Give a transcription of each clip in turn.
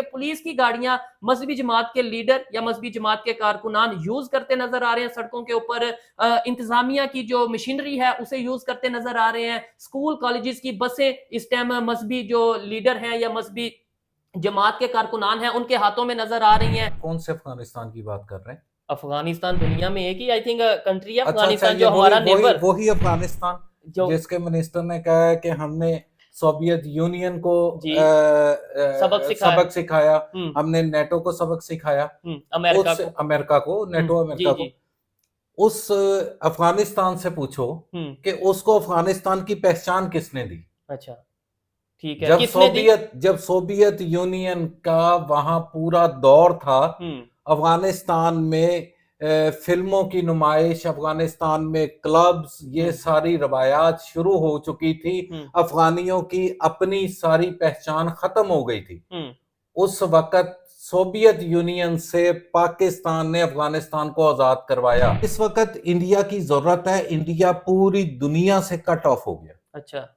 Police की गाड़ियां मजहबी जमात के लीडर या मजहबी जमात के कारकुनान यूज करते नजर आ रहे हैं सड़कों के ऊपर। इंतजामिया की जो मशीनरी है उसे यूज करते नजर आ रहे हैं। स्कूल कॉलेजेस की बसें इस टाइम मजहबी जो लीडर हैं या मजहबी जमात के कारकुनान हैं उनके हाथों में नजर आ रही हैं। कौन से अफगानिस्तान की बात कर रहे हैं? अफगानिस्तान दुनिया में एक ही आई थिंक कंट्री है अच्छा अच्छा, अफगानिस्तान, ये जो वही हमारा वही नेबर, वही अफगानिस्तान जो जिसके मिनिस्टर ने कहा है कि हमने सोवियत यूनियन को जी सबक सबक सिखाया, हम्म हमने नेटो को सबक सिखाया, अमेरिका उस को। अमेरिका को, नेटो जी अमेरिका जी। को। उस अफगानिस्तान से पूछो कि उसको अफगानिस्तान की पहचान किसने दी? अच्छा ठीक है, किसने दी? जब सोवियत यूनियन का वहां पूरा दौर था, अफगानिस्तान में फिल्मों की नुमाइश, अफगानिस्तान में क्लब्स, ये सारी रवायात शुरू हो चुकी थी। अफगानियों की अपनी सारी पहचान खत्म हो गई थी। उस वक्त सोवियत यूनियन से पाकिस्तान ने अफगानिस्तान को आजाद करवाया। इस वक्त इंडिया की जरूरत है। इंडिया पूरी दुनिया से कट ऑफ हो गया। अच्छा,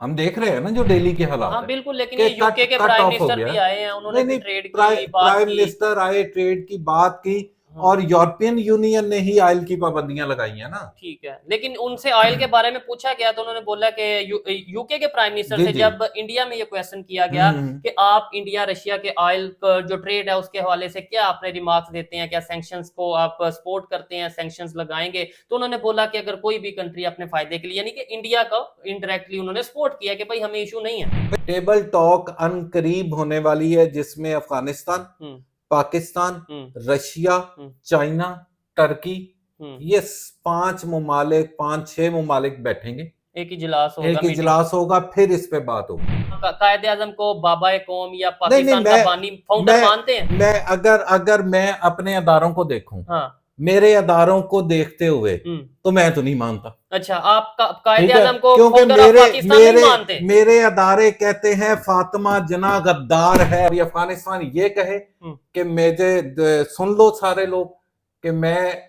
हम देख रहे हैं ना जो दिल्ली के हालात हाँ है बिल्कुल, लेकिन कि ये यूके के कट प्राइम ऑफ हो मिनिस्टर गया। भी आए हैं, उन्होंने नहीं भी नहीं, ट्रेड की बात प्राइम की। मिनिस्टर आए, ट्रेड की बात की, और यूरोपियन यूनियन ने ही ऑयल की पाबंदियां लगाई हैं ना। ठीक है, लेकिन उनसे ऑयल के बारे में पूछा गया तो उन्होंने बोला कि यूके के प्राइम मिनिस्टर जी से जी। जब इंडिया में ये क्वेश्चन किया गया कि आप इंडिया रशिया के ऑयल जो ट्रेड है उसके हवाले से क्या आपने रिमार्क्स देते हैं, क्या सैंक्शंस को आप सपोर्ट करते हैं, सैंक्शंस लगाएंगे? तो उन्होंने बोला कि अगर कोई भी कंट्री अपने फायदे के लिए, यानी कि इंडिया का इनडायरेक्टली उन्होंने सपोर्ट किया कि भाई हमें इशू नहीं है। टेबल टॉक अनकरीब होने वाली है जिसमें Afghanistan, Pakistan, Russia, China, Turkey, ये 5-6 ममालिक बैठेंगे। एक इजलास होगा, एक इजलास होगा, फिर इस पे बात होगी। कायदे आजम को बाबा कौम या नहीं पाकिस्तान नहीं, का बानी फाउंडर मानते हैं? मैं अगर मैं अपने अदारों को देखूं, हाँ, मेरे अदारों को देखते हुए तो मैं तो नहीं मानता। अच्छा, आप कायदे ठीक है, आजम को क्योंकि फाउंडर ऑफ पाकिस्तान नहीं मानते? मेरे अदारे कहते हैं फातिमा जना गद्दार है। और अफगानिस्तान ये कहे कि मुझे सुन लो सारे लोग कि मैं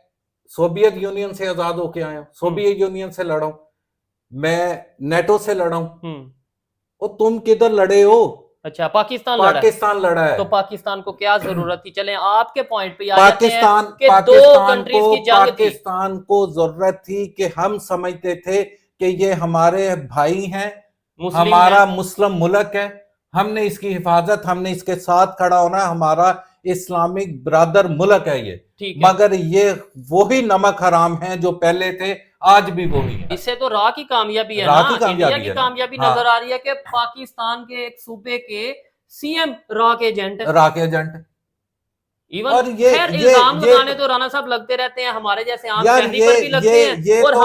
सोवियत यूनियन से आजाद होके आया हूं, सोवियत यूनियन से लड़ा हूं, मैं नेटो से लड़ा हूं, और तुम किधर लड़े हो? अच्छा, पाकिस्तान लड़ा है। तो पाकिस्तान को क्या जरूरत थी? चलें आपके पॉइंट पे आ जाते हैं कि पाकिस्तान को जरूरत थी कि हम समझते थे कि ये हमारे भाई हैं, हमारा मुस्लिम मुल्क है, हमने इसकी हिफाजत, हमने इसके साथ खड़ा होना है, हमारा इस्लामिक ब्रादर मुल्क है ये। मगर ये वही नमक हराम है जो पहले थे, आज भी वही है। इससे तो राह की कामयाबी है ना, इंडिया की कामयाबी नजर आ रही है कि पाकिस्तान के एक सूबे के सीएम राह के एजेंट इवन। और खैर इल्जाम लगाने तो राणा साहब लगते रहते हैं, हमारे जैसे आम शहरी पर भी लगते हैं। ये और तो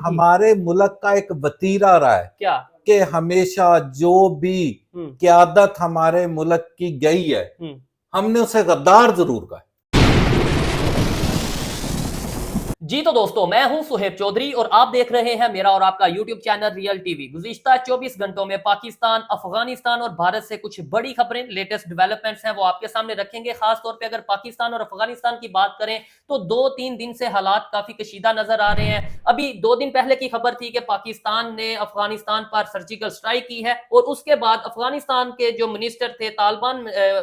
हमारे मुल्क का एक वतीरा रहा है क्या कि हमेशा जो भी क़यादत हमारे मुल्क की गई है, हमने उसे गद्दार जरूर कहा। जी तो दोस्तों, मैं हूं सुहेब चौधरी और आप देख रहे हैं मेरा और आपका यूट्यूब चैनल रियल टीवी। गुज़िश्ता 24 घंटों में पाकिस्तान, अफगानिस्तान और भारत से कुछ बड़ी खबरें, लेटेस्ट डेवलपमेंट्स हैं, वो आपके सामने रखेंगे। खासतौर पे अगर पाकिस्तान और अफगानिस्तान की बात करें तो 2-3 दिन से हालात काफी कशीदा नजर आ रहे हैं। अभी 2 दिन पहले की खबर थी कि पाकिस्तान ने अफगानिस्तान पर सर्जिकल स्ट्राइक की है, और उसके बाद अफगानिस्तान के जो मिनिस्टर थे, तालिबान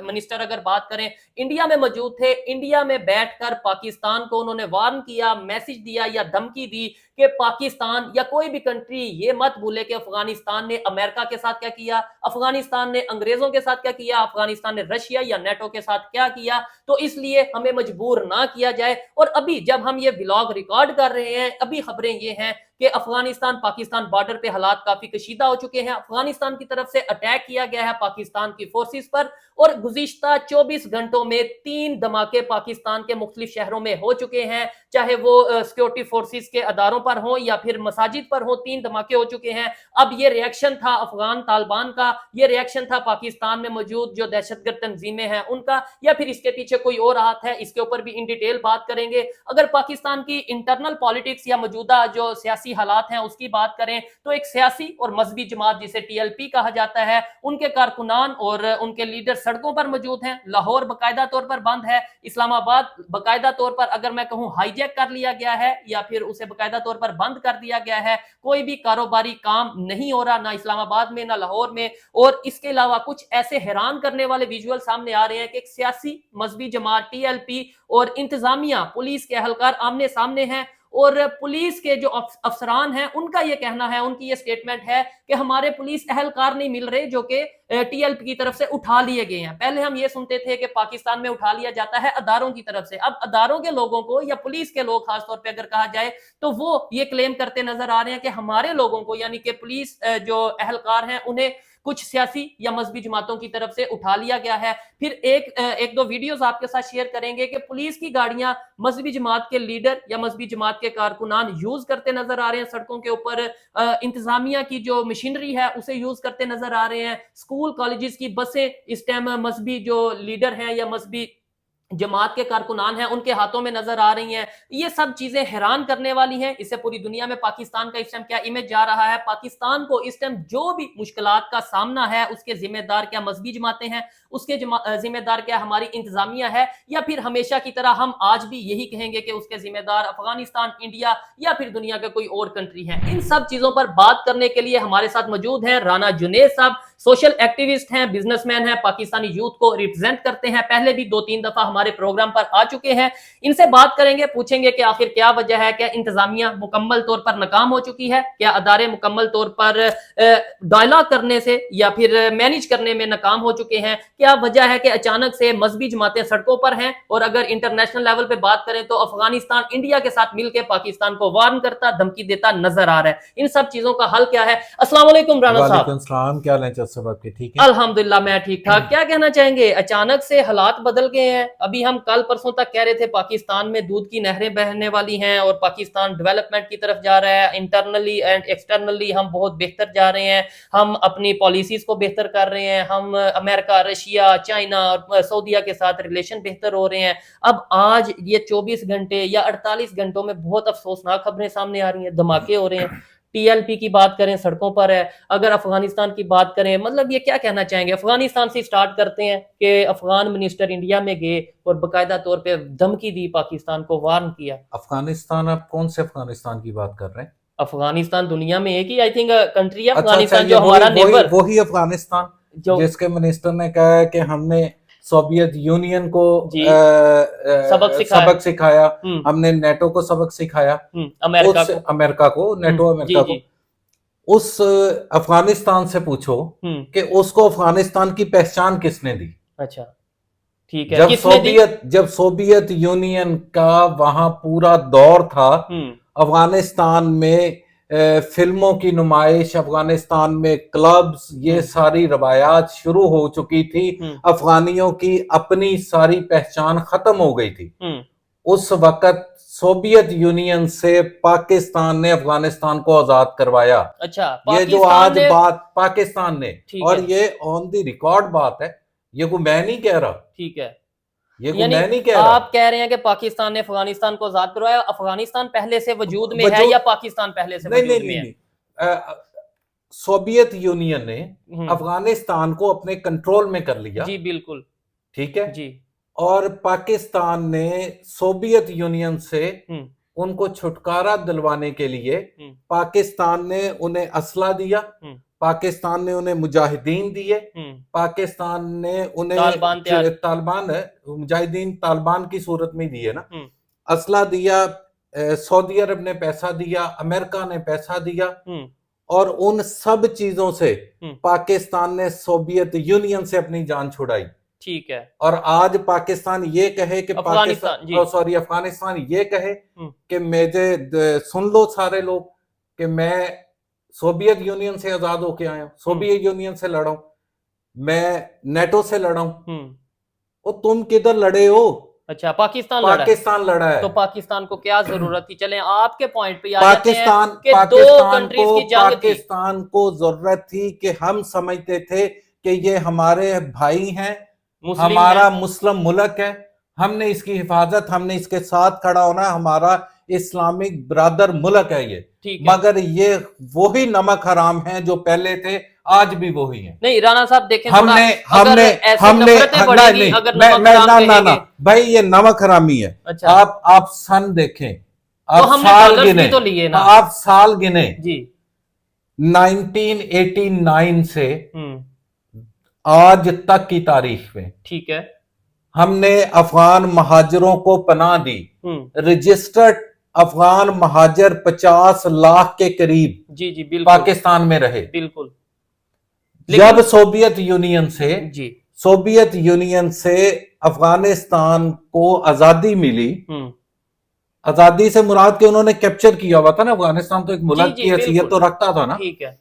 मिनिस्टर अगर बात करें, इंडिया में मौजूद थे। इंडिया में बैठकर पाकिस्तान को उन्होंने वार्न किया, मैसेज दिया या धमकी दी कि पाकिस्तान या कोई भी कंट्री ये मत भूले कि अफगानिस्तान ने अमेरिका के साथ क्या किया, अफगानिस्तान ने अंग्रेजों के साथ क्या किया, अफगानिस्तान ने रशिया या नेटो के साथ क्या किया, तो इसलिए हमें मजबूर ना किया जाए। और अभी जब हम ये व्लॉग रिकॉर्ड कर रहे हैं, अभी खबरें ये हैं कि अफगानिस्तान पाकिस्तान बॉर्डर पे हालात काफी कशीदा हो चुके हैं। अफगानिस्तान की तरफ से अटैक किया गया है पाकिस्तान की फोर्सेस पर, और गुज़िश्ता 24 घंटों में 3 धमाके पाकिस्तान के मुख्तलिफ शहरों में हो चुके हैं, चाहे वो सिक्योरिटी फोर्सेस के अदारों पर हो या फिर मसाजिद पर हो। 3 धमाके हो चुके हैं। अब ये रिएक्शन था अफगान तालिबान का, ये रिएक्शन था पाकिस्तान में मौजूद जो दहशतगर्द तंजीमें हैं उनका, या फिर इसके पीछे कोई और हाथ है? इसके ऊपर भी इन डिटेल बात करेंगे। अगर पाकिस्तान की इंटरनल पॉलिटिक्स या मौजूदा जो सियासी सियासी हालात हैं उसकी बात करें तो एक सियासी और मजहबी जमात जिसे टीएलपी कहा जाता है, उनके कारकुनान और उनके लीडर सड़कों पर मौजूद हैं। लाहौर बाकायदा तौर पर बंद है, इस्लामाबाद बाकायदा तौर पर अगर मैं कहूं हाईजैक कर लिया गया है या फिर उसे बाकायदा तौर पर बंद कर दिया गया है। कोई भी कारोबारी काम नहीं हो रहा, ना इस्लामाबाद में ना लाहौर में। और इसके अलावा कुछ ऐसे हैरान करने वाले विजुअल सामने आ रहे हैं कि एक सियासी मजहबी जमात टीएलपी और इंतजामिया पुलिस के अहलकार आमने सामने हैं। और पुलिस के जो अफसरान हैं उनका यह कहना है, उनकी ये स्टेटमेंट है कि हमारे पुलिस अहलकार नहीं मिल रहे जो कि टीएलपी की तरफ से उठा लिए गए हैं। पहले हम ये सुनते थे कि पाकिस्तान में उठा लिया जाता है अदारों की तरफ से, अब अदारों के लोगों को या पुलिस के लोग खासतौर पर अगर कहा जाए तो वो ये क्लेम करते नजर आ रहे हैं कि हमारे लोगों को यानी कि पुलिस जो अहलकार हैं उन्हें कुछ सियासी या मजहबी जमातों की तरफ से उठा लिया गया है। फिर एक दो वीडियोस आपके साथ शेयर करेंगे कि पुलिस की गाड़ियां मजहबी जमात के लीडर या मजहबी जमात के कारकुनान यूज करते नजर आ रहे हैं सड़कों के ऊपर। इंतजामिया की जो मशीनरी है उसे यूज करते नजर आ रहे हैं। स्कूल कॉलेजेस की बसें इस टाइम मजहबी जो लीडर हैं या मजहबी जमात के कारकुनान हैं उनके हाथों में नजर आ रही हैं। ये सब चीजें हैरान करने वाली हैं। इससे पूरी दुनिया में पाकिस्तान का इस टाइम क्या इमेज जा रहा है, पाकिस्तान को इस टाइम जो भी मुश्किलात का सामना है उसके जिम्मेदार क्या मजहबी जमातें हैं, उसके जिम्मेदार क्या हमारी इंतजामिया है, या फिर हमेशा की तरह हम आज भी यही कहेंगे कि उसके जिम्मेदार अफगानिस्तान, इंडिया या फिर दुनिया का कोई और कंट्री है। इन सब चीजों पर बात करने के लिए हमारे साथ मौजूद हैं राना जुनैद साहब, सोशल एक्टिविस्ट हैं, बिजनेसमैन हैं, पाकिस्तानी यूथ को रिप्रेजेंट करते हैं, पहले भी 2-3 दफा हमारे प्रोग्राम पर आ चुके हैं। इनसे बात करेंगे, पूछेंगे कि आखिर क्या वजह है, क्या इंतजामिया मुकम्मल तौर पर नाकाम हो चुकी है, क्या अदारे मुकम्मल तौर पर डायलॉग करने से या फिर मैनेज करने में नाकाम हो चुके हैं, क्या वजह है कि अचानक से मजहबी जमातें सड़कों पर हैं। और अगर इंटरनेशनल लेवल पे बात करें तो अफगानिस्तान इंडिया के साथ मिलकर पाकिस्तान को वार्न करता, धमकी देता नजर आ रहा है। इन सब चीजों का हल क्या है? अस्सलाम वालेकुम राना साहब। वालेकुम सलाम, क्या हाल है सब आपके? ठीक है अल्हम्दुलिल्लाह, मैं ठीक ठाक। क्या कहना चाहेंगे, अचानक से हालात बदल गए हैं। अभी हम कल परसों तक कह रहे थे पाकिस्तान में दूध की नहरें बहने वाली हैं और पाकिस्तान डेवलपमेंट की तरफ जा रहा है, इंटरनली एंड एक्सटर्नली हम बहुत बेहतर जा रहे हैं, हम अपनी पॉलिसीज को बेहतर कर रहे हैं, हम अमेरिका, रशिया, चाइना और सऊदीया के साथ रिलेशन बेहतर हो रहे हैं। अब आज ये 24 घंटे या 48 घंटों में बहुत अफसोसनाक खबरें सामने आ रही हैं, धमाके हो रहे हैं। टीएलपी की बात करें सड़कों पर है, अगर अफगानिस्तान की बात करें, मतलब ये क्या कहना चाहेंगे? अफगानिस्तान से स्टार्ट करते हैं कि अफगान मिनिस्टर इंडिया में गए और बाकायदा तौर पे धमकी दी, पाकिस्तान को वार्न किया। अफगानिस्तान, आप कौन से अफगानिस्तान की बात कर रहे हैं? अफगानिस्तान दुनिया में एक ही आई थिंक कंट्री है, अच्छा, अफगानिस्तान ये जो हमारा नेबर, वही अफगानिस्तान जो जिसके मिनिस्टर ने कहा है कि हमने सोवियत यूनियन को सबक सिखाया, हमने नेटो को सबक सिखाया, अमेरिका को नेटो अमेरिका को। उस अफगानिस्तान से पूछो कि उसको अफगानिस्तान की पहचान किसने दी? अच्छा, ठीक है। जब सोवियत यूनियन का वहां पूरा दौर था, अफगानिस्तान में फिल्मों की नुमाइश, अफगानिस्तान में क्लब्स, ये सारी रवायात शुरू हो चुकी थी। अफगानियों की अपनी सारी पहचान खत्म हो गई थी। उस वक्त सोवियत यूनियन से पाकिस्तान ने अफगानिस्तान को आजाद करवाया। अच्छा, ये जो आज बात पाकिस्तान ने, और ये ऑन द रिकॉर्ड बात है, ये को मैं नहीं कह रहा। ठीक है, ये मैं नहीं कह रहा। आप कह रहे हैं कि पाकिस्तान ने अफगानिस्तान को आजाद करवाया। अफगानिस्तान पहले से वजूद में है या पाकिस्तान पहले से वजूद में है? सोवियत यूनियन ने अफगानिस्तान को अपने कंट्रोल में कर लिया। जी बिल्कुल, ठीक है जी। और पाकिस्तान ने सोवियत यूनियन से उनको छुटकारा दिलवाने के लिए पाकिस्तान ने उन्हें असला दिया, पाकिस्तान ने उन्हें मुजाहिदीन दिए, पाकिस्तान ने उन्हें तालिबान मुजाहिदीन तालिबान की सूरत में दिए ना, असला दिया, सऊदी अरब ने पैसा दिया, अमेरिका ने पैसा दिया, और उन सब चीजों से पाकिस्तान ने सोवियत यूनियन से अपनी जान छुड़ाई। ठीक है। और आज पाकिस्तान ये कहे कि अफगानिस्तान ये कहे कि मुझे सुन लो सारे लोग कि मैं सोवियत यूनियन से आजाद होके आया हूं, सोवियत यूनियन से लड़ा हूं, मैं नेटो से लड़ा हूं। और तुम किधर लड़े हो? अच्छा, पाकिस्तान लड़ा है। तो पाकिस्तान को क्या जरूरत थी? चलें आपके पॉइंट पे पाकिस्तान को जरूरत थी कि हम समझते थे कि ये हमारे भाई हैं, हमारा मुस्लिम मुल्क है, हमने इसकी हिफाजत, हमने इसके साथ खड़ा होना, हमारा इस्लामिक ब्रादर मुल्क है ये, ठीक है। मगर ये वही नमक हराम है जो पहले थे, आज भी वही है। नहीं राणा साहब देखें, हमने थोड़ा अगर हमने ऐसे हमने नफरतें नहीं बढ़ेगी, नहीं अगर मैं नमक मैं हराम ना ना कहेंगे। ना भाई, ये नमक हरामी है। अच्छा। आप सन देखें, तो आप हमने साल डॉलर्स भी गिने, तो लिए ना आप साल गिने जी। 1989 से हम्म। आज तक की तारीख में ठीक है। हमने अफगान महाजरों को पनाह दी। रजिस्टर्ड अफगान महाजर 50 लाख के करीब जी जी बिल्कुल पाकिस्तान में रहे। बिल्कुल। जब सोवियत यूनियन से जी अफगानिस्तान को आजादी मिली, आजादी से मुराद के उन्होंने कैप्चर किया हुआ था ना, अफगानिस्तान तो एक मुल्क जी की हैसियत तो रखता था ना। ठीक है।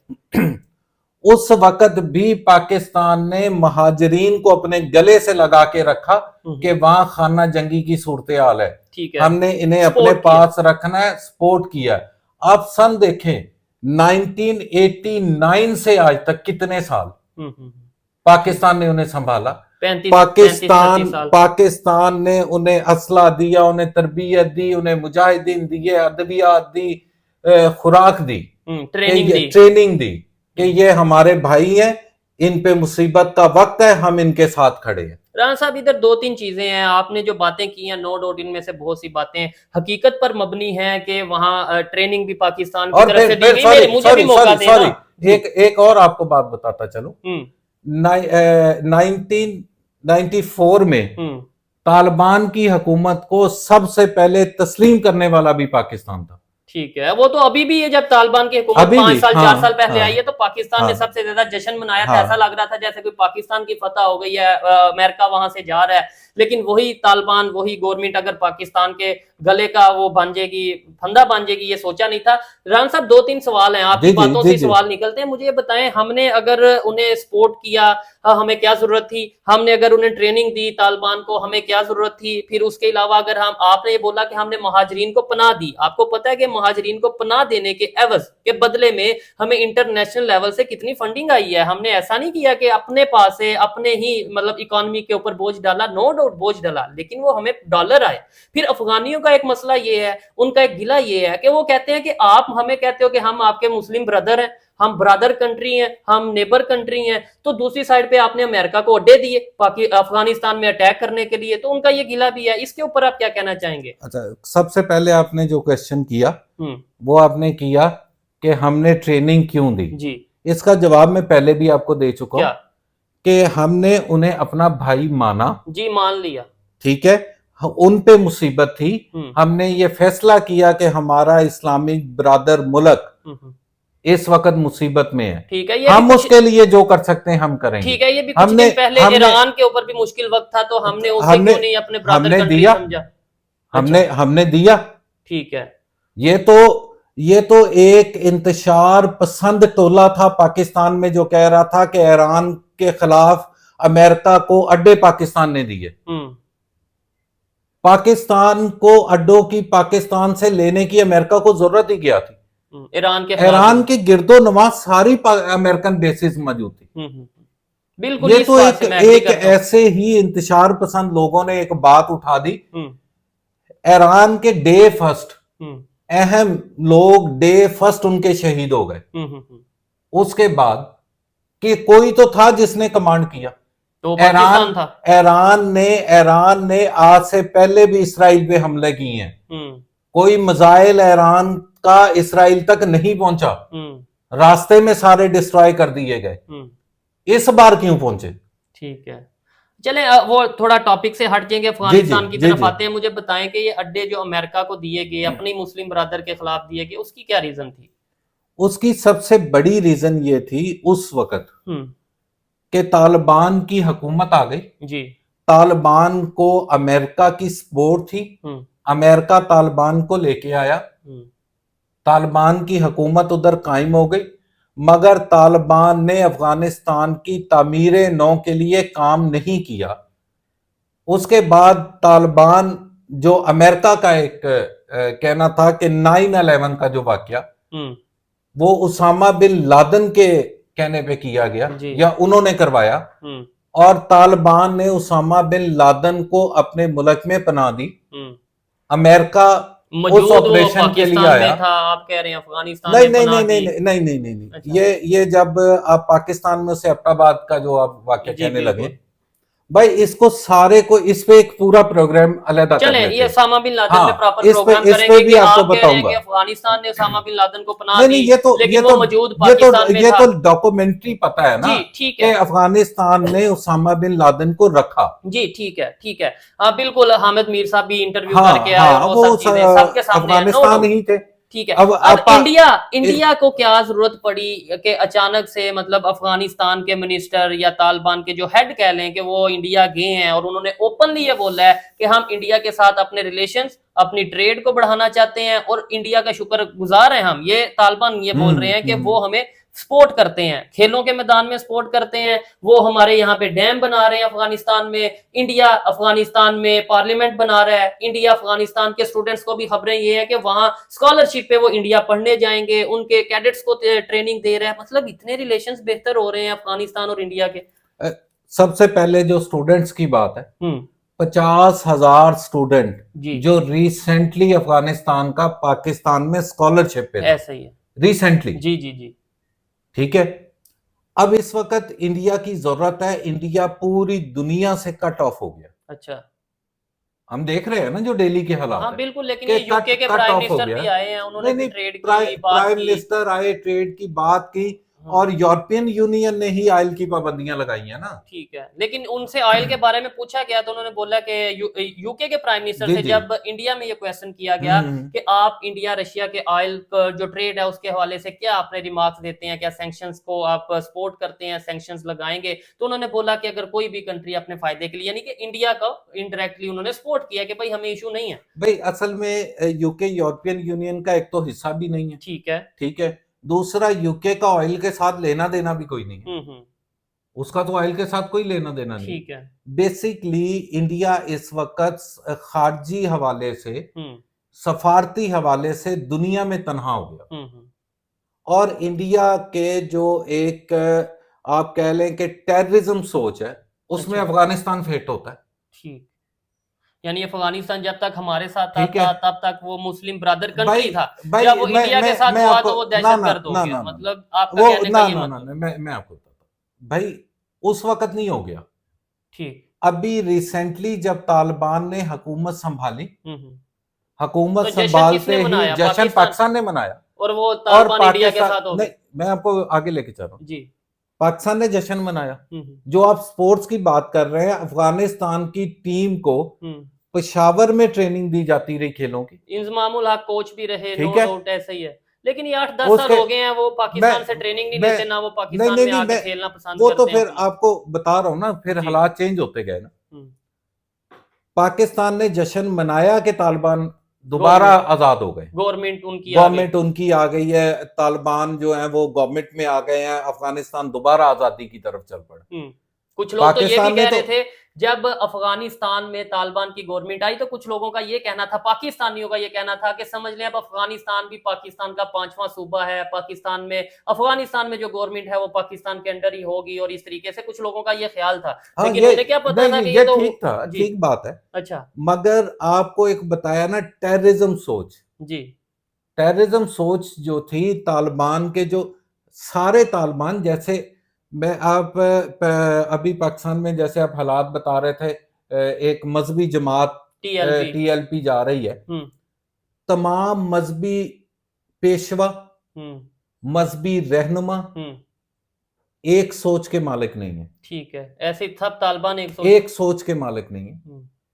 उस वक्त भी पाकिस्तान ने महाजरीन को अपने गले से लगा के रखा कि वहां खाना जंगी की सूरत हाल है, ठीक है, हमने इन्हें अपने पास रखना है, सपोर्ट किया। आप सन देखें 1989 से आज तक कितने साल पाकिस्तान ने उन्हें संभाला। 35 साल। पाकिस्तान ने उन्हें असला दिया, उन्हें तरबियत दी, उन्हें मुजाहिदीन दिए, अदवियात दी, खुराक दी, ट्रेनिंग दी कि ये हमारे भाई हैं, इन पे मुसीबत का वक्त है, हम इनके साथ खड़े हैं। राणा साहब इधर दो तीन चीजें हैं, आपने जो बातें की हैं नो डाउट इनमें से बहुत सी बातें हकीकत पर मबनी हैं कि वहां ट्रेनिंग भी पाकिस्तान की तरफ से दी गई। मुझे भी मौका देना। एक और आपको बात बताता चलो, 1994 में तालिबान की हुकूमत को सबसे पहले तस्लीम करने वाला भी पाकिस्तान था। ठीक है, वो तो अभी भी है, जब तालिबान की हुकूमत 5 साल 4 साल पहले आई है तो पाकिस्तान ने सबसे ज्यादा जश्न मनाया था। ऐसा लग रहा था जैसे कोई पाकिस्तान की फतह हो गई है, अमेरिका वहां से जा रहा है, लेकिन वही तालिबान वही गवर्नमेंट अगर पाकिस्तान के गले का वो बन जाएगी, फंदा बन जाएगी, ये सोचा नहीं था। राणा साहब 2-3 सवाल हैं, आपकी बातों से सवाल निकलते हैं। मुझे ये बताएं, हमने अगर उन्हें सपोर्ट किया, हमें क्या जरूरत थी? हमने अगर उन्हें ट्रेनिंग दी तालिबान को, हमें क्या जरूरत थी? फिर उसके अलावा अगर आपने ये बोला कि हमने महाजरीन को पनाह दी, आपको पता है कि महाजरीन को पनाह देने के एवज के बदले में हमें इंटरनेशनल लेवल से कितनी फंडिंग आई है। हमने ऐसा नहीं किया कि अपने पास से अपने ही मतलब इकोनॉमी के ऊपर बोझ डाला, नो डाउट बोझ डाला, लेकिन वो हमें डॉलर आए। फिर अफगानियों का एक मसला ये है, उनका एक गिला ये है कि वो कहते हैं कि आप हमें कहते हो कि हम आपके मुस्लिम ब्रदर हैं, हम ब्रदर कंट्री हैं, हम नेबर कंट्री हैं, तो दूसरी साइड पे आपने अमेरिका को अड्डे दिए अफगानिस्तान में अटैक करने के लिए, तो उनका ये गिला भी है। इसके ऊपर आप क्या कहना चाहेंगे? अच्छा, सबसे पहले आपने जो क्वेश्चन किया वो आपने किया कि हमने ट्रेनिंग क्यों दी जी। इसका जवाब मैं पहले भी आपको दे चुका हूं कि हमने उन्हें अपना भाई माना जी, मान लिया, ठीक है, उन पे मुसीबत थी, हमने ये फैसला किया कि हमारा इस्लामिक ब्रादर मुल्क इस वक्त मुसीबत में है, ठीक है, हम उसके लिए जो कर सकते हैं हम करेंगे, ठीक है। ये भी कुछ दिन पहले ईरान के ऊपर भी मुश्किल वक्त था, तो हमने उसे क्यों नहीं अपने ब्रदर कंट्री समझा? हमने दिया, ठीक है। ये तो एक इंतशार पसंद टोला था पाकिस्तान में जो कह रहा था कि ईरान के खिलाफ अमेरिका को अड्डे पाकिस्तान ने दिए। पाकिस्तान को अड्डों की पाकिस्तान से लेने की अमेरिका को जरूरत ही क्या थी? ईरान के गिरदो नवाज सारी अमेरिकन बेसिस मौजूद थी। बिल्कुल, ये तो एक ऐसे ही इंतशार पसंद लोगों ने एक बात उठा दी। ईरान के डे फर्स्ट अहम लोग डे फर्स्ट उनके शहीद हो गए। उसके बाद कि कोई तो था जिसने कमांड किया, तो पाकिस्तान था। ईरान ने आज से पहले भी इसराइल पे हमले किए हैं। कोई मिसाइल ईरान का इसराइल तक नहीं पहुंचा, रास्ते में सारे डिस्ट्रॉय कर दिए गए। इस बार क्यों पहुंचे? ठीक है, चले वो थोड़ा टॉपिक से हट जाएंगे, अफगानिस्तान की तरफ आते हैं। मुझे बताएं कि ये अड्डे जो अमेरिका को दिए गए, अपनी मुस्लिम ब्रदर के खिलाफ दिए गए, उसकी क्या रीजन थी? उसकी सबसे बड़ी रीजन ये थी उस वक्त कि तालिबान की हुकूमत आ गई जी। तालिबान को अमेरिका की सपोर्ट थी, अमेरिका तालिबान को लेके आया, तालिबान की हुकूमत उधर कायम हो गई, मगर तालिबान ने अफगानिस्तान की तामीरे नौ के लिए काम नहीं किया। उसके बाद तालिबान जो अमेरिका का एक कहना था कि 9/11 का जो वाकया वो उसामा बिन लादेन के कहने पे किया गया या उन्होंने करवाया, और तालिबान ने उसामा बिन लादेन को अपने मुल्क में पनाह दी। अमेरिका मौजूद वो ऑपरेशन के लिए पाकिस्तान आया। में था, आप कह रहे हैं अफगानिस्तान नहीं में नहीं पनाह नहीं की। नहीं नहीं नहीं नहीं नहीं अच्छा। ये जब आप पाकिस्तान में से एबटाबाद का जो आप वाक्य जी कहने लगे, बिल्कुल। भाई इसको सारे को इस पे एक पूरा प्रोग्राम अलहदा कर चलें, लेते ये हैं। उसामा बिन लादेन पे हाँ, प्रॉपर इस प्रोग्राम पे करेंगे भी कि आपको आप कह रहे हैं कि बताऊंगा। अफगानिस्तान ने उसामा बिन लादेन को पनाह नहीं दी, नहीं, लेकिन वो मौजूद पाकिस्तान में ये था। तो डॉक्यूमेंट्री पता है ना जी ठीक कि है। अफगानिस्तान ने उसामा बिन लादेन को रखा। जी ठीक है, ठीक है। हाँ बिल्कुल, हामिद मीर साहब भी इंटरव्यू करके हाँ आए और हाँ, वो सब चीजें सबके सामने है, नो अफगानिस्तान डाउट। ही थे। ठीक है। अब अब आपा इंडिया को क्या जरूरत पड़ी कि अचानक से, मतलब अफगानिस्तान के मिनिस्टर या तालिबान के जो हेड कह लें कि वो इंडिया गए हैं और उन्होंने ओपनली ये बोला है कि हम इंडिया के साथ अपने रिलेशंस, अपनी ट्रेड को बढ़ाना चाहते हैं और इंडिया का शुक्रगुजार हैं हम। ये तालिबान ये बोल रहे हैं कि वो हमें सपोर्ट करते हैं, खेलों के मैदान में सपोर्ट करते हैं, वो हमारे यहाँ पे डैम बना रहे हैं अफगानिस्तान में, इंडिया अफगानिस्तान में पार्लियामेंट बना रहा है, इंडिया अफगानिस्तान के स्टूडेंट्स को भी खबरें ये है कि वहां स्कॉलरशिप पे वो इंडिया पढ़ने जाएंगे, उनके कैडेट्स को ट्रेनिंग दे रहा है। मतलब इतने रिलेशंस बेहतर हो रहे हैं अफगानिस्तान और इंडिया के। सबसे पहले जो स्टूडेंट्स की बात है, 50,000 स्टूडेंट जी जो रिसेंटली अफगानिस्तान का पाकिस्तान में स्कॉलरशिप पे था, ऐसा ही है। रिसेंटली। जी जी जी। ठीक है। अब इस वक्त इंडिया की जरूरत है, इंडिया पूरी दुनिया से कट ऑफ हो गया। अच्छा। हम देख रहे हैं ना जो दिल्ली के हालात हाँ है बिल्कुल, लेकिन कि ये यूके के कट प्राइम ऑफ हो मिनिस्टर गया भी है। आए हैं, उन्होंने नहीं भी नहीं, ट्रेड की बात प्राइम की। मिनिस्टर आए, ट्रेड की बात की, और यूरोपियन यूनियन ने ही ऑयल की पाबंदियां लगाई है ना। ठीक है, लेकिन उनसे ऑयल के बारे में पूछा गया तो उन्होंने बोला कि यूके के प्राइम मिनिस्टर जी से जी। जब इंडिया में ये क्वेश्चन किया गया कि आप इंडिया रशिया के ऑयल जो ट्रेड है उसके हवाले से क्या अपने रिमार्क्स देते हैं, क्या सैंक्शंस को आप सपोर्ट करते हैं, सैंक्शंस लगाएंगे, तो उन्होंने बोला कि अगर कोई भी कंट्री अपने फायदे के लिए, यानी कि इंडिया का इनडायरेक्टली उन्होंने सपोर्ट किया कि भाई हमें इशू नहीं है। भाई असल में यूके यूरोपियन यूनियन का एक तो हिस्सा भी नहीं है। ठीक है। ठीक है। दूसरा, यूके का ऑयल के साथ लेना देना भी कोई नहीं है। उसका तो ऑयल के साथ कोई लेना देना नहीं। ठीक है। बेसिकली इंडिया इस वक्त खारजी हवाले से, सफारती हवाले से दुनिया में तन्हा हो गया। और इंडिया के जो एक आप कह लें कि टेररिज्म सोच है, उसमें अच्छा। अफगानिस्तान फिट होता है। ठीक, यानी अफगानिस्तान जब तक हमारे साथ ठीक है था तब तक वो मुस्लिम ब्रदर भाई। कंट्री था, भाई जब वो इंडिया के साथ मैं हुआ आपको तो वो ना दहशत ना गर्द हो ना गया, ना ना मतलब आपका वो कहने का ना ये ना ना मतलब। मैं आपको बताता हूं भाई, उस वक्त नहीं हो गया। ठीक। अभी रिसेंटली जब तालिबान ने हुकूमत संभाली, हुकूमत तो जश्न संभालते किसने ही मनाया? जश्न पाकिस्तान ने मनाया। और वो और तालिबान इंडिया के पाकिस्तान साथ हो नहीं, गए। मैं आपको आगे लेके चल रहा हूं। जी। पाकिस्तान ने जश्न मनाया। हम्म जो आप स्पोर्ट्स की बात कर रहे हैं, अफगानिस्तान की टीम को हम्म। पेशावर में ट्रेनिंग दी जाती रही खेलों की। इंजमामुल हक कोच भी रहे, नो ठीक है। डाउट, ऐसा ही है। लेकिन ये 8-10 साल उसके हो गए हैं, वो मैं पाकिस्तान से ट्रेनिंग नहीं मैं लेते, ना वो नहीं पाकिस्तान नहीं में नहीं आके मैं खेलना पसंद वो तो करते हैं फिर अपना। आपको बता रहा हूं ना, फिर जी। हालात चेंज होते गए ना। हम्म। पाकिस्तान ने जश्न मनाया कि तालिबान दोबारा आजाद हो गए, गवर्नमेंट उनकी आ गई। गवर्नमेंट उनकी आ गई है, तालिबान जो है वो गवर्नमेंट में आ गए हैं, अफगानिस्तान दोबारा आजादी की तरफ चल पड़ा। कुछ लोग तो ये भी पाकिस्तान ने कह रहे तो थे जब अफगानिस्तान में तालिबान की गवर्नमेंट आई तो कुछ लोगों का ये कहना था, पाकिस्तानियों का ये कहना था कि समझ लें अब अफगानिस्तान भी पाकिस्तान का 5वां सूबा है, पाकिस्तान में अफगानिस्तान में जो गवर्नमेंट है वो पाकिस्तान के अंडर ही होगी, और इस तरीके से कुछ लोगों का ये ख्याल था। हाँ, लेकिन ये मुझे क्या पता नहीं था नहीं, कि ये तो ठीक था, जी। ठीक बात है। अच्छा। मगर आपको एक बताया ना, टेररिज्म सोच, जी। टेररिज्म सोच जो थी तालिबान के, जो सारे तालिबान, जैसे मैं आप अभी पाकिस्तान में जैसे आप हालात बता रहे थे, एक मजहबी जमात टीएलपी। टीएलपी जा रही है। तमाम मजहबी पेशवा, मजहबी रहनुमा एक सोच के मालिक नहीं है। ठीक है, ऐसे सब तालिबान एक सोच के मालिक नहीं है।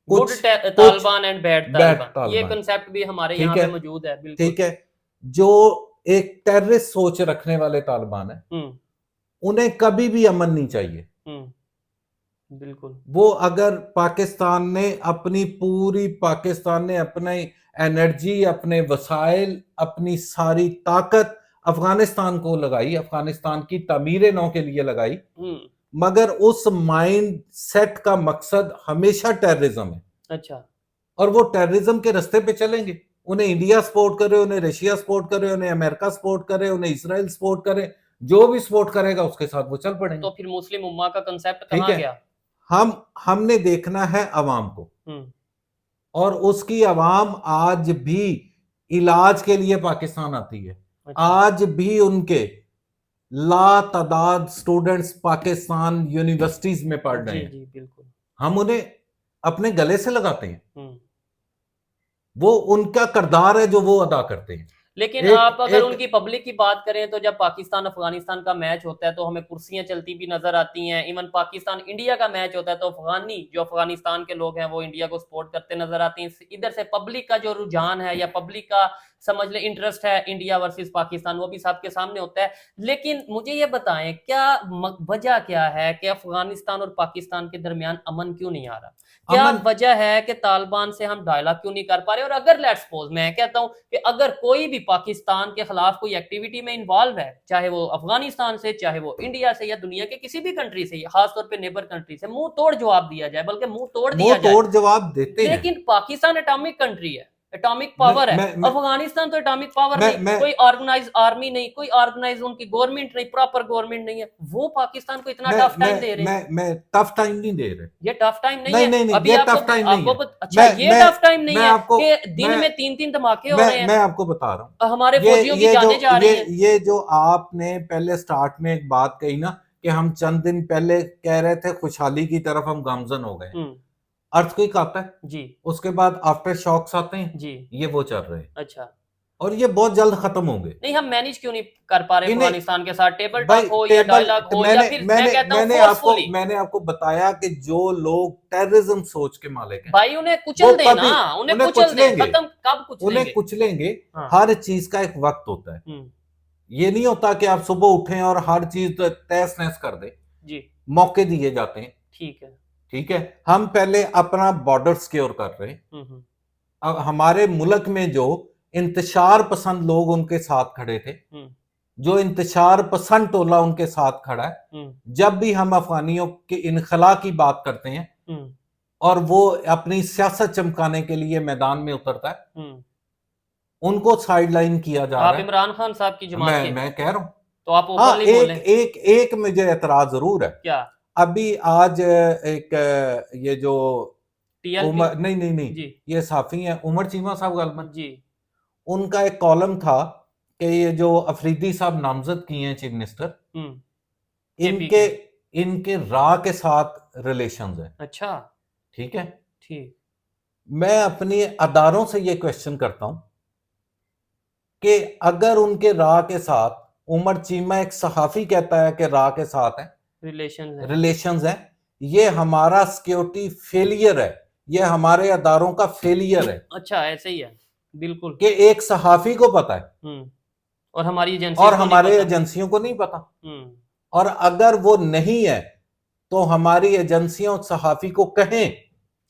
Good Taliban and bad Taliban, ये तालिबान, कंसेप्ट भी हमारे ठीक यहाँ है, पे मौजूद है। बिल्कुल ठीक है। जो एक टेररिस्ट सोच रखने वाले तालिबान है, उन्हें कभी भी अमन नहीं चाहिए। बिल्कुल। वो अगर पाकिस्तान ने अपनी एनर्जी, अपने वसाइल, अपनी सारी ताकत अफगानिस्तान को लगाई, अफगानिस्तान की तामीर नौ के लिए लगाई, मगर उस माइंड सेट का मकसद हमेशा टेररिज्म है। अच्छा। और वो टेररिज्म के रास्ते पे चलेंगे, उन्हें इंडिया सपोर्ट करे, उन्हें रशिया सपोर्ट करे, उन्हें अमेरिका सपोर्ट करे, उन्हें इसराइल सपोर्ट करे, जो भी सपोर्ट करेगा उसके साथ वो चल पड़ेंगे। तो फिर मुस्लिम उम्मा का कंसेप्ट कहां गया? हमने देखना है अवाम को, और उसकी आवाम आज भी इलाज के लिए पाकिस्तान आती है। अच्छा। आज भी उनके लातादाद स्टूडेंट्स पाकिस्तान यूनिवर्सिटीज में पढ़ रहे जी हैं। जी बिल्कुल। हम उन्हें अपने गले से लगाते हैं। हम्म। वो उनका किरदार है जो वो अदा करते हैं। लेकिन एक आप अगर एक उनकी पब्लिक की बात करें तो जब पाकिस्तान अफगानिस्तान का मैच होता है तो हमें कुर्सियां चलती भी नजर आती हैं। इवन पाकिस्तान इंडिया का मैच होता है तो अफगानी जो अफगानिस्तान के लोग हैं वो इंडिया को सपोर्ट करते नजर आते हैं। इधर से पब्लिक का जो रुझान है या पब्लिक का समझ ले इंटरेस्ट है इंडिया वर्सेस पाकिस्तान, वो भी सबके सामने होता है। लेकिन मुझे ये बताएं क्या वजह क्या है कि अफगानिस्तान और पाकिस्तान के दरमियान अमन क्यों नहीं आ रहा? क्या अमन वजह है कि तालिबान से हम डायलॉग क्यों नहीं कर पा रहे? और अगर लेट्स सपोज मैं कहता हूं कि अगर कोई भी पाकिस्तान के खिलाफ कोई एक्टिविटी में इन्वॉल्व है, चाहे वो अफगानिस्तान से, चाहे वो इंडिया से या दुनिया के किसी भी कंट्री से, खासतौर पे नेबर कंट्री से, मुंह तोड़ जवाब दिया जाए, बल्कि मुंह तोड़ दिया मुंह जाए। तोड़ जवाब देते हैं। लेकिन पाकिस्तान एटॉमिक कंट्री है, एटॉमिक पावर है। अफगानिस्तान तो एटॉमिक पावर नहीं, कोई ऑर्गेनाइज आर्मी नहीं, कोई ऑर्गेनाइज उनकी गवर्नमेंट नहीं, प्रॉपर गवर्नमेंट नहीं है। वो पाकिस्तान को इतना टफ टाइम दे रहे हैं। मैं टफ टाइम नहीं दे रहे। ये टफ टाइम नहीं नहीं है। नहीं नहीं, अभी ये आपको टफ टाइम नहीं आपको है। अच्छा ये टफ टाइम नहीं मैं है आपको कि दिन में 3-3 धमाके हो रहे हैं। मैं आपको बता रहा हूँ हमारे फौजियों की जानें जा रही हैं। ये जो आपने पहले स्टार्ट में एक बात कही ना कि हम चंद दिन पहले कह रहे थे खुशहाली की तरफ हम गामजन हो गए। अर्थक्वेक आता है जी, उसके बाद आफ्टर शॉक्स आते हैं जी। ये वो चल रहे हैं अच्छा। और ये बहुत जल्द खत्म होंगे। नहीं हम मैनेज क्यों नहीं कर पा रहे इन्हें अफगानिस्तान के साथ? टेबल भाई टॉक हो या डायलॉग हो या फिर मैं कहता हूं फोर्सफुली। मैंने आपको बताया कि जो लोग टेररिज्म सोच के मालिक हैं भाई उन्हें कुचल देना, उन्हें कुचल दे। कुचलेंगे। खत्म कब कुचलेंगे? उन्हें कुचलेंगे। हाँ। हर चीज का एक वक्त होता है। ये नहीं होता कि आप सुबह उठें और हर चीज तहस नहस कर दें। जी। मौके दिए जाते हैं। ठीक है। ठीक है, हम पहले अपना बॉर्डर सिक्योर कर रहे हैं। अब हमारे मुल्क में जो इंतशार पसंद लोग उनके साथ खड़े थे, जो इंतशार पसंद टोला उनके साथ खड़ा है। जब भी हम अफगानियों के इनखला की बात करते हैं और वो अपनी सियासत चमकाने के लिए मैदान में उतरता है, उनको साइडलाइन किया जा रहा है। आप इमरान खान साहब की जमात मैं कह रहा हूं। तो आप ओपनली बोलें। एक मुझे एतराज जरूर है। क्या? अभी आज एक ये जो टीएलपी नहीं नहीं नहीं जी, ये साफी है उमर चीमा साहब गलमन जी, उनका एक कॉलम था कि ये जो अफरीदी साहब नामजद किए हैं चीफ मिनिस्टर, इनके इनके रा के साथ रिलेशंस है। अच्छा। ठीक है। ठीक। मैं अपनी अदारों से ये क्वेश्चन करता हूं कि अगर उनके रा के साथ उमर चीमा, एक सहाफी कहता है कि रा के साथ है, रिलेशंस है, ये हमारा सिक्योरिटी फेलियर है, ये हमारे अदारों का फेलियर है। अच्छा ऐसे ही है बिल्कुल कि एक सहाफी को पता है और हमारी एजेंसियों को नहीं पता। और अगर वो नहीं है तो हमारी एजेंसियां उस सहाफी को कहें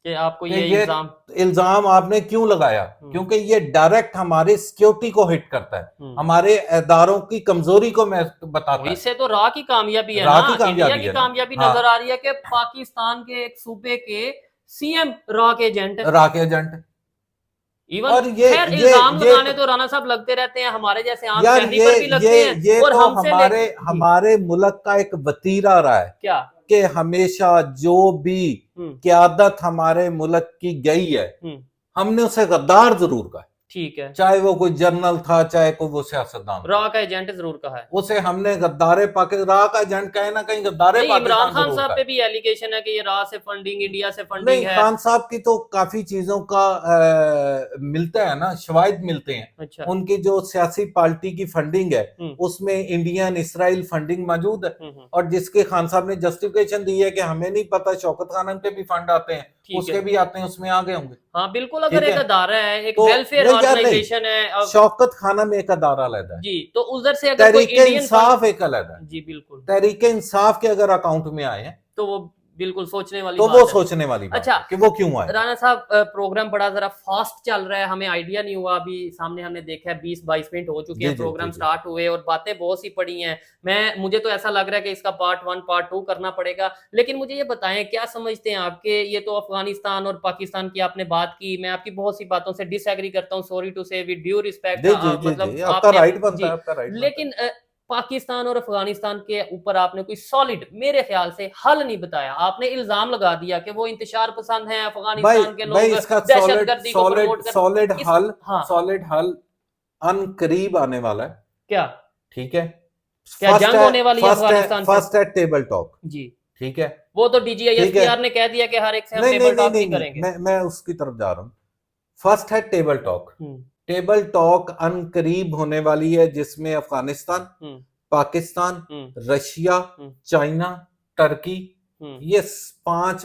कि आपको ये इल्जाम आपने क्यों लगाया, क्योंकि ये डायरेक्ट हमारी सिक्योरिटी को हिट करता है, हमारे इदारों की कमजोरी को मैं बताता है। इससे तो रा की कामयाबी है, इंडिया की कामयाबी नजर आ रही है कि पाकिस्तान के एक सूबे के सीएम रा के एजेंट। इवन और इल्जाम लगाने तो राणा साहब लगते रहते हैं, हमारे जैसे आम शहरी पर भी लगते हैं। ये और तो हमारे मुल्क का एक वतीरा रहा है क्या कि हमेशा जो भी क़यादत हमारे मुल्क की गई है हमने उसे गद्दार जरूर कहा। ठीक है, चाहे वो कोई जनरल था, चाहे कोई वो सियासतदान, रा का एजेंट जरूर कहा है उसे हमने गद्दारे पाकिस्तान, रा का एजेंट कहे ना कहीं गद्दारे पाकिस्तान। इमरान खान साहब पे भी एलिगेशन है कि ये रा से फंडिंग, इंडिया से फंडिंग है। खान साहब की तो काफी चीजों का मिलता है ना, शवाहिद मिलते हैं। अच्छा। उनकी जो सियासी पार्टी की फंडिंग है उसमें इंडियन इसराइल फंडिंग मौजूद है, और जिसके खान साहब ने जस्टिफिकेशन दी है कि हमें नहीं पता, शौकत खान पे भी फंड आते हैं, उसके भी आते हैं, उसमें आगे होंगे। हाँ बिल्कुल, अगर एक अदारा है, एक वेलफेयर ऑर्गेनाइजेशन है, शौकत खाना में एक अदारा अलग है जी, तो उधर से अगर कोई तहरीके इंसाफ एक अलग है जी बिल्कुल, तहरीके इंसाफ के अगर अकाउंट में आए हैं तो वो बिल्कुल सोचने वाली तो बात वो है। सोचने वाली बात अच्छा है कि वो क्यों आए। राणा साहब प्रोग्राम बड़ा जरा फास्ट चल रहा है, हमें आइडिया नहीं हुआ, अभी सामने हमने देखा है 20-22 मिनट हो चुके हैं प्रोग्राम स्टार्ट हुए और बातें बहुत सी पड़ी हैं। मुझे तो ऐसा लग रहा है कि इसका पार्ट 1 पार्ट 2 करना पड़ेगा। लेकिन मुझे ये बताएं, क्या समझते हैं आपके, ये तो अफगानिस्तान और पाकिस्तान की आपने बात की, मैं आपकी बहुत सी बातों से डिसएग्री करता हूँ, सॉरी टू से, विद ड्यू रिस्पेक्ट, मतलब आपका राइट बनता है, आपका राइट, लेकिन पाकिस्तान और अफगानिस्तान के ऊपर आपने कोई सॉलिड, मेरे ख्याल से, हल नहीं बताया। आपने इल्जाम लगा दिया कि वो इंतशार पसंद हैं, भाई अफगानिस्तान के भाई लोग इसका दहशतगर्दी को प्रमोट कर सॉलिड इस हल, हाँ सॉलिड हल अनकरीब आने वाला है। क्या ठीक है, क्या जंग होने वाली है अफगानिस्तान से? फर्स्ट है टेबल टॉक। जी, ठीक है, वो तो ठीक है। DGISPR ने कह दिया कि हर एक से हम नहीं नहीं टेबल नहीं टॉक नहीं नहीं नहीं, करेंगे। मैं उसकी तरफ जा रहा हूं। फर्स्ट है टेबल टॉक। हम्म टेबल टॉक अनकरीब होने वाली है, जिसमें अफगानिस्तान, हम्म पाकिस्तान, हम्म रशिया, हम्म चाइना, टर्की, हम्म ये 5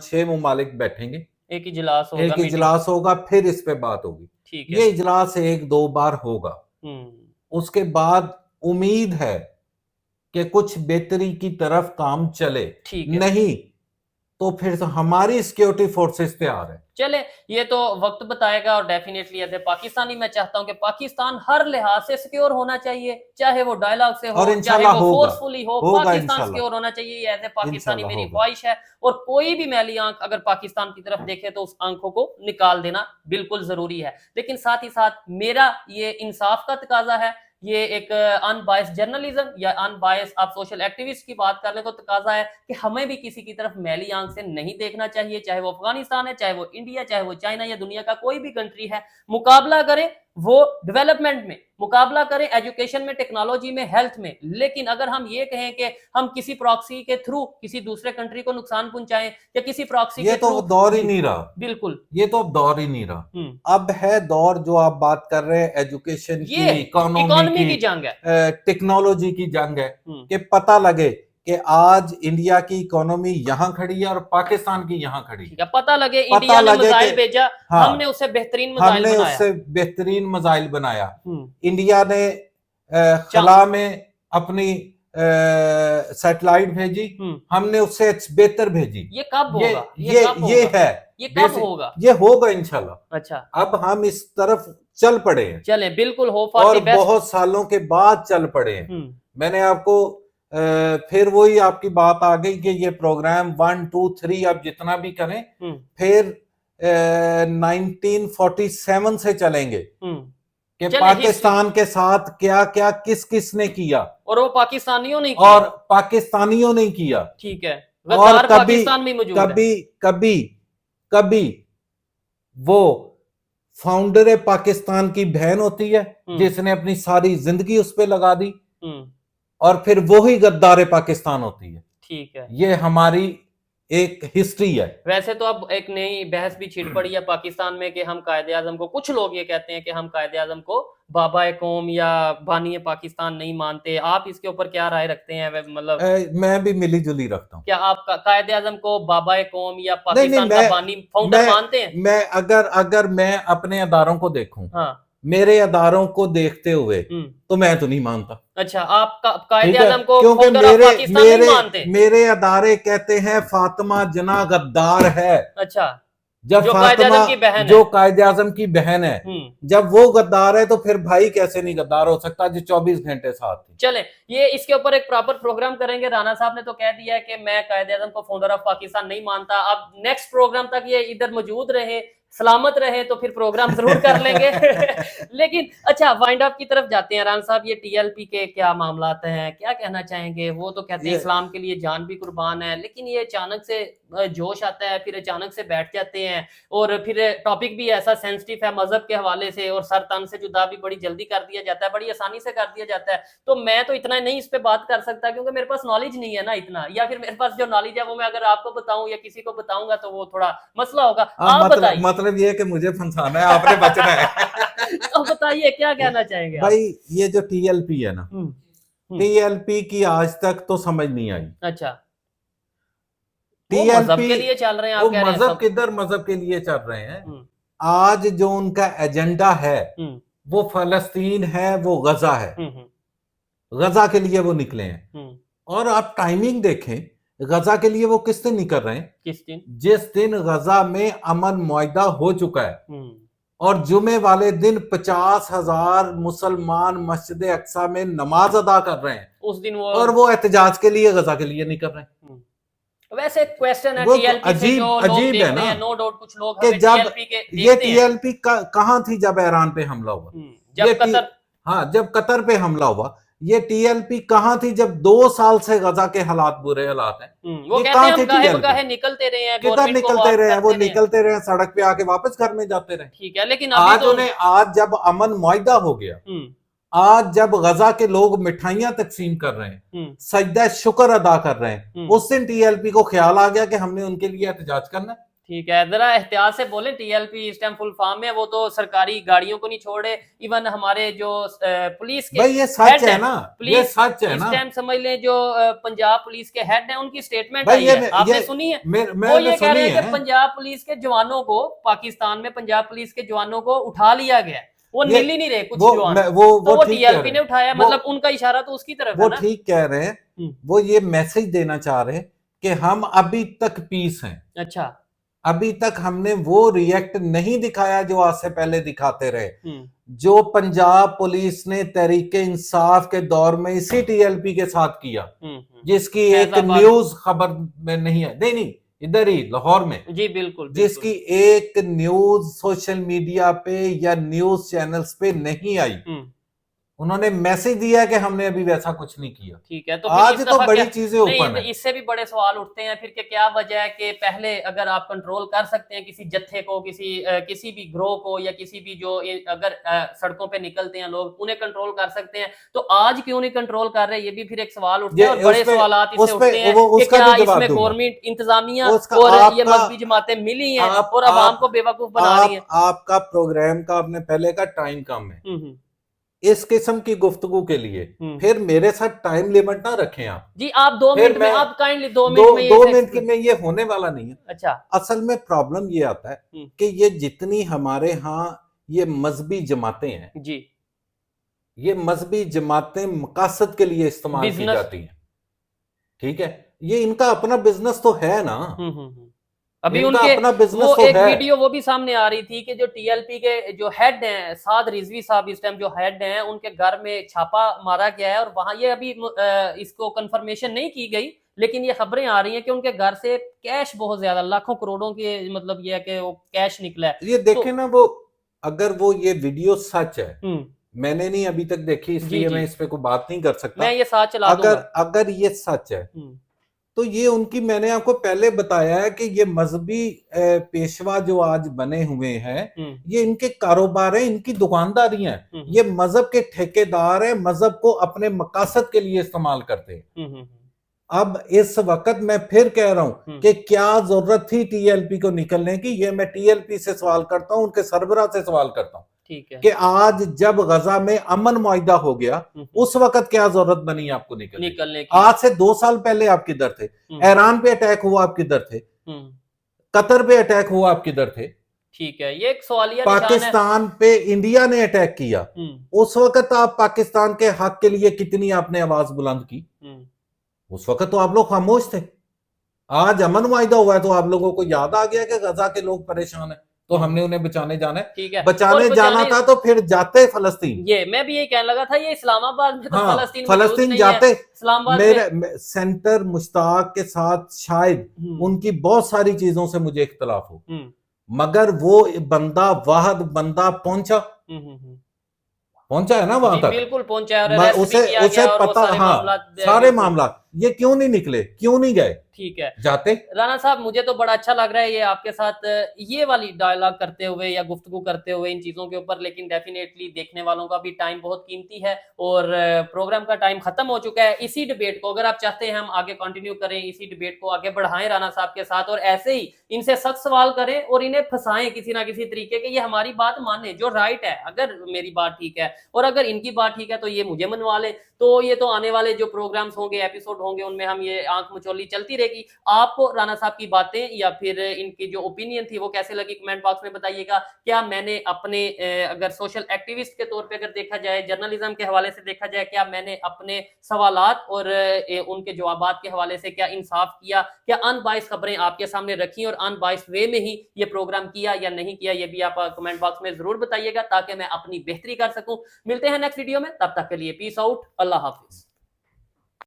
6 ममालिक बैठेंगे। एक इजलास होगा, एक मीटिंग। इजलास होगा, फिर इस पे बात होगी। ठीक है। ये इजलास 1 2 बार होगा। हम्म उसके बाद उम्मीद है कि कुछ बेहतरी की तरफ काम चले। ठीक है। नहीं तो फिर तो हमारी सिक्योरिटी फोर्सेस तैयार है। चले, ये तो वक्त बताएगा। और डेफिनेटली एज ए पाकिस्तानी मैं चाहता हूं कि पाकिस्तान हर लिहाज से सिक्योर होना चाहिए, चाहे वो डायलॉग से हो, और चाहे इंशाल्लाह वो होगा, फोर्सफुली हो, होगा पाकिस्तान इंशाल्लाह, सिक्योर होना चाहिए। ये एज ए पाकिस्तानी इंशाल्लाह मेरी होगा। ख्वाहिश है। और कोई भी मैली आंख अगर पाकिस्तान की तरफ देखे तो उस आंखों को निकाल देना बिल्कुल जरूरी है। लेकिन साथ ही साथ मेरा ये इंसाफ का तकाजा है, ये एक अनबायस जर्नलिज्म या अनबायस आप सोशल एक्टिविस्ट की बात कर ले तो तकाजा है कि हमें भी किसी की तरफ मैली आंख से नहीं देखना चाहिए, चाहे वो अफगानिस्तान है, चाहे वो इंडिया, चाहे वो चाइना या दुनिया का कोई भी कंट्री है। मुकाबला करें वो डेवलपमेंट में, मुकाबला करें एजुकेशन में, टेक्नोलॉजी में, हेल्थ में। लेकिन अगर हम ये कहें कि हम किसी प्रॉक्सी के थ्रू किसी दूसरे कंट्री को नुकसान पहुंचाएं या किसी प्रॉक्सी ये के तो थ्रू, दौर ही नहीं रहा। बिल्कुल। ये तो अब दौर ही नहीं रहा। अब है दौर जो आप बात कर रहे हैं, एजुकेशन की, ये इकोनॉमी की जंग है, टेक्नोलॉजी की जंग है। कि पता लगे कि आज इंडिया की इकोनॉमी यहाँ खड़ी है और पाकिस्तान की यहाँ खड़ी है। ठीक है, पता लगे इंडिया ने मिसाइल भेजा, हाँ, हमने उससे बेहतरीन मिसाइल हमने बनाया। उससे बेहतरीन मिसाइल बनाया। इंडिया ने खला में अपनी सैटेलाइट भेजी, हमने उससे बेहतर भेजी। ये कब होगा? ये है, ये कब होगा? ये होगा इंशाल्लाह। अच्छा, अब हम इस तरफ चल पड़े हैं, चले बिल्कुल हो और बहुत सालों के बाद चल पड़े हैं। मैंने आपको फिर वही आपकी बात आ गई कि ये प्रोग्राम 1 2 3 अब जितना भी करें, फिर 1947 से चलेंगे कि पाकिस्तान के साथ क्या क्या किस किस ने किया, और वो पाकिस्तानियों ने किया, और पाकिस्तानियों ने किया। ठीक है, और पाकिस्तान में मौजूद है। कभी वो फाउंडर पाकिस्तान की बहन होती है जिसने अपनी सारी जिंदगी उस पर लगा दी, और फिर वो ही गद्दार पाकिस्तान होती है। ठीक है, ये हमारी एक हिस्ट्री है। वैसे तो अब एक नई बहस भी छिड़ पड़ी है पाकिस्तान में कि हम कायदे आजम को, कुछ लोग ये कहते हैं कि हम कायदे आजम को बाबा कौम या बानी पाकिस्तान नहीं मानते। आप इसके ऊपर क्या राय रखते हैं? मतलब मैं भी मिली जुली रखता हूँ। क्या आप कायदे आजम को बाबा कौम या पाकिस्तान का बानी फाउंडर मानते हैं? मैं अगर मैं अपने अदारों को देखूं, हाँ, मेरे अदारों को देखते हुए तो मैं तो नहीं मानता। अच्छा, आप कायदे आजम को क्योंकि पाकिस्तान नहीं मानते? मेरे अदारे कहते हैं फातिमा जना गद्दार है। अच्छा, जब जो फातिमा जो कायदे आजम की बहन है, जब वो गद्दार है तो फिर भाई कैसे नहीं गद्दार हो सकता जो 24 घंटे साथ थी। चले, ये इसके ऊपर एक प्रॉपर प्रोग्राम करेंगे। राणा साहब ने तो कह दिया है कि मैं कायदे आजम को फाउंडर ऑफ पाकिस्तान नहीं मानता। अब नेक्स्ट प्रोग्राम तक ये इधर मौजूद रहे, सलामत रहे, तो फिर प्रोग्राम जरूर कर लेंगे। लेकिन अच्छा, वाइंड अप की तरफ जाते हैं। राणा साहब, ये TLP के क्या मामलात हैं, क्या कहना चाहेंगे? वो तो कहते हैं इस्लाम के लिए जान भी कुर्बान है, लेकिन ये अचानक से जोश आता है, फिर अचानक से बैठ जाते हैं, और फिर टॉपिक भी ऐसा सेंसिटिव है मजहब के हवाले से, और सर तन से जुदा भी बड़ी जल्दी कर दिया जाता है, बड़ी आसानी से कर दिया जाता है। तो मैं तो इतना नहीं इस पे बात कर सकता क्योंकि मेरे पास नॉलेज नहीं है ना इतना, या फिर मेरे पास जो नॉलेज है वो मैं अगर आपको बताऊं या किसी को बताऊंगा तो वो थोड़ा मसला होगा। आप बताइए। मतलब ये है कि मुझे फंसाना है, आपने बचना है। तो बताइए क्या कहना चाहेंगे भाई आप? ये जो TLP है ना, TLP की आज तक तो समझ नहीं आई। अच्छा, TLP मजहब के लिए चल रहे हैं, आप कह रहे हैं? मजहब किधर मजहब के लिए चल रहे हैं। आज जो उनका एजेंडा है वो फलस्तीन है, वो गजा है। गजा के लिए वो निकले हैं। और आप टाइमिंग देखें, गजा के लिए वो किस दिन निकल रहे हैं? किस दिन? जिस दिन गजा में अमन मुआहदा हो चुका है, और जुमे वाले दिन 50,000 मुसलमान मस्जिद अक्सा में नमाज अदा कर रहे हैं उस दिन और वो एहतजाज के लिए गजा के लिए निकल रहे हैं। वैसे क्वेश्चन है TLP से जो अजीब है ना, नो डाउट कुछ लोग कि जब ये TLP कहां थी जब ईरान पे हमला हुआ, जब कतर, हाँ, जब कतर पे हमला हुआ, ये टीएलपी कहाँ थी जब 2 साल से गजा के हालात बुरे हालात हैं? वो ये कहते कहाँ हैं थी हम गाहे TLP? बगाहे निकलते रहे हैं, किधर गवर्नमेंट को निकलते वार्न रहे हैं? वो करते रहे हैं। निकलते रहे, सड़क पे आके वापस घर में जाते रहे। ठीक है, लेकिन अभी आज तो उन्हें, आज जब अमन मुआहिदा हो गया, आज जब गजा के लोग मिठाइयां तकसीम कर रहे हैं, सजदा शुक्र अदा कर रहे हैं, उस दिन टीएलपी को ख्याल आ गया कि हमने उनके लिए एहतजाज करना है। ठीक है, जरा एहतियात से बोले। टीएलपी इस टाइम फुल फॉर्म में, वो तो सरकारी गाड़ियों को नहीं छोड़े, इवन हमारे जो पुलिस के भाई ये सच है ना, ये पुलिस सच है इस ना। टाइम समझ लें जो पंजाब पुलिस के हेड हैं, उनकी स्टेटमेंट भाई आई ये है, आपने सुनी है? वो ये कह रहे हैं कि पंजाब पुलिस के जवानों को, पाकिस्तान में पंजाब पुलिस के जवानों को उठा लिया गया, वो मिल ही नहीं रहे कुछ जवान, तो वो टीएलपी ने उठाया, मतलब उनका इशारा तो उसकी तरफ है वो ना। ठीक कह रहे हैं, वो ये मैसेज देना चाह रहे हैं कि हम अभी तक पीस हैं। अच्छा, अभी तक हमने वो रिएक्ट नहीं दिखाया जो आज से पहले दिखाते रहे। जो पंजाब पुलिस ने तहरीके इंसाफ के दौर में इसी टीएलपी के साथ किया, जिसकी एक न्यूज खबर में नहीं है, नहीं इधर ही लाहौर में, जी बिल्कुल, जिसकी एक न्यूज सोशल मीडिया पे या न्यूज चैनल्स पे नहीं आई, उन्होंने मैसेज दिया कि हमने अभी वैसा कुछ नहीं किया। ठीक है, तो आज तो बड़ी चीजें ओपन है। इससे भी बड़े सवाल उठते हैं फिर कि क्या वजह है कि पहले अगर आप कंट्रोल कर सकते हैं किसी जत्थे को, किसी भी ग्रोह को, या किसी भी जो अगर सड़कों पे निकलते हैं लोग, उन्हें कंट्रोल कर सकते हैं, तो आज क्यों नहीं कंट्रोल कर रहे? ये भी फिर एक सवाल उठते हैं, और बड़े सवाल इससे उठते हैं कि क्या इसमें गवर्नमेंट इंतजामिया और ये मजहबी जमातें मिली हैं और आवाम को बेवकूफ बना रही है। आपका प्रोग्राम का आपने पहले का टाइम कम है इस किस्म की गुफ्तगू के लिए, फिर मेरे साथ टाइम लिमिट ना रखें आप जी। आप 2 मिनट में, आप काइंडली 2 मिनट में ये होने वाला नहीं है। अच्छा, असल में प्रॉब्लम ये आता है कि ये जितनी हमारे यहाँ ये मजहबी जमातें हैं जी, ये मजहबी जमातें मकासद के लिए इस्तेमाल की जाती हैं, ठीक है, ये इनका अपना बिजनेस तो है ना। अभी उनके अपना बिजनेस वो तो एक वीडियो वो भी सामने आ रही थी कि जो टीएलपी के जो हेड हैं, साद रिजवी साहब इस टाइम जो हेड हैं, उनके घर में छापा मारा गया है, और वहां ये अभी इसको कंफर्मेशन नहीं की गई, लेकिन ये खबरें आ रही हैं कि उनके घर से कैश बहुत ज्यादा, लाखों करोड़ों के, मतलब ये है कि वो कैश निकला है। ये देखें ना, वो अगर वो ये वीडियो सच है, मैंने नहीं अभी तक देखी, इसलिए मैं इस पे कोई बात नहीं कर सकता, मैं ये साथ चला दूंगा। अगर ये सच है तो ये उनकी, मैंने आपको पहले बताया है कि ये मजहबी पेशवा जो आज बने हुए हैं, ये इनके कारोबार है, इनकी दुकानदारी है, ये मजहब के ठेकेदार है, मजहब को अपने मकासद के लिए इस्तेमाल करते हैं। अब इस वक्त मैं फिर कह रहा हूं कि क्या जरूरत थी टीएलपी को निकलने की, ये मैं टीएलपी से सवाल करता हूं, उनके सरबराह से सवाल करता हूं, ठीक है, कि आज जब गजा में अमन मुआहिदा हो गया, उस वक्त क्या जरूरत बनी आपको निकलने की? आज से 2 साल पहले आप किधर थे? ईरान पे अटैक हुआ, आप किधर थे? कतर पे अटैक हुआ, आप किधर थे? ठीक है, ये एक सवालिया पाकिस्तान पे इंडिया ने अटैक किया, उस वक्त आप पाकिस्तान के हक के लिए कितनी आपने आवाज बुलंद की? उस वक्त तो आप लोग खामोश थे। आज अमन मुआहिदा हुआ है तो आप लोगों को याद आ गया कि गजा के लोग परेशान है, तो हमने उन्हें बचाने जाना है। ठीक है, बचाने जाना था तो फिर जाते फलस्तीन। ये मैं भी यही कहने लगा था, ये इस्लामाबाद में तो फलस्तीन जाते। मेरे सेंटर मुश्ताक के साथ शायद उनकी बहुत सारी चीजों से मुझे इख्तलाफ हो, मगर वो बंदा, वाहद बंदा पहुंचा है ना वहां तक, बिल्कुल पहुंचा है, उसे पता, हाँ, सारे मामला, ये क्यों नहीं निकले, क्यों नहीं गए? ठीक है, जाते। राना साहब, मुझे तो बड़ा अच्छा लग रहा है ये आपके साथ ये वाली डायलॉग करते हुए या गुफ्तगू करते हुए इन चीजों के ऊपर, लेकिन डेफिनेटली देखने वालों का भी टाइम बहुत कीमती है और प्रोग्राम का टाइम खत्म हो चुका है। इसी डिबेट को अगर आप चाहते हैं हम आगे कंटिन्यू करें, इसी डिबेट को आगे बढ़ाएं राना साहब के साथ, और ऐसे ही इनसे सख्त सवाल करें और इन्हें फंसाएं किसी ना किसी तरीके के, ये हमारी बात माने जो राइट है। अगर मेरी बात ठीक है और अगर इनकी बात ठीक है तो ये मुझे मनवा ले, तो ये तो आने वाले जो प्रोग्राम्स होंगे, एपिसोड होंगे, उनमें हम ये आंख मचोली चलती रहेगी। आपको राना साहब की बातें या फिर इनकी जो ओपिनियन थी वो कैसे लगी, कमेंट बॉक्स में बताइएगा। क्या मैंने अपने अगर सोशल एक्टिविस्ट के तौर पे अगर देखा जाए, जर्नलिज्म के हवाले से देखा जाए, क्या मैंने अपने सवालात और उनके जवाबात के हवाले से क्या इंसाफ किया, क्या अनबाइस खबरें आपके सामने रखी और अनबाइस वे में ही ये प्रोग्राम किया या नहीं किया, ये भी आप कमेंट बॉक्स में जरूर बताइएगा ताकि मैं अपनी बेहतरी कर सकूं। मिलते हैं नेक्स्ट वीडियो में, तब तक के लिए पीस आउट, अल्लाह हाफिज।